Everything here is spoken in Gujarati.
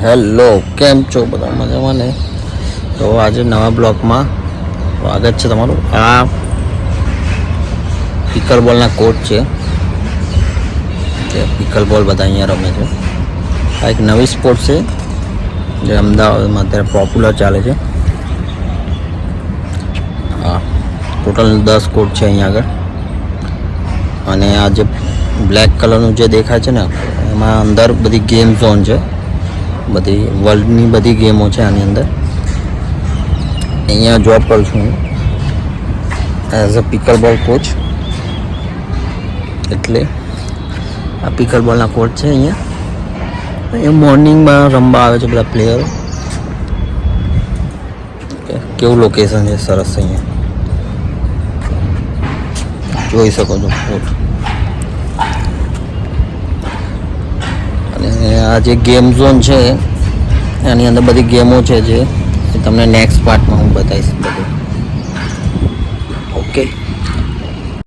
હેલો, કેમ છો બધા? મજામાં ને? તો આજે નવા બ્લોગમાં સ્વાગત છે તમારું. આ પિકલ બોલના કોચ છે કે પિકલ બોલ બધા અહીંયા રમે છે. આ એક નવી સ્પોર્ટ છે જે અમદાવાદમાં અત્યારે પોપ્યુલર ચાલે છે. હા, ટોટલ 10 કોર્ટ છે અહીંયા આગળ. અને આ જે બ્લેક કલરનું જે દેખાય છે ને, એમાં અંદર બધી ગેમ ઝોન છે. બધી વર્લ્ડની બધી ગેમો છે આની અંદર. અહીંયા જોબ કરું છું હું એઝ અ પિકલ બોલ કોચ. એટલે આ પિકલ બોલના કોચ છે અહીંયા મોર્નિંગમાં રમવા આવે છે બધા પ્લેયરો. કેવું લોકેશન છે, સરસ છે. અહીંયા જોઈ શકો છો કોર્ટ. અને આ જે ગેમ ઝોન છે એની અંદર બધી ગેમો છે જે તમને નેક્સ્ટ પાર્ટમાં હું બતાવીશ બધું. ઓકે.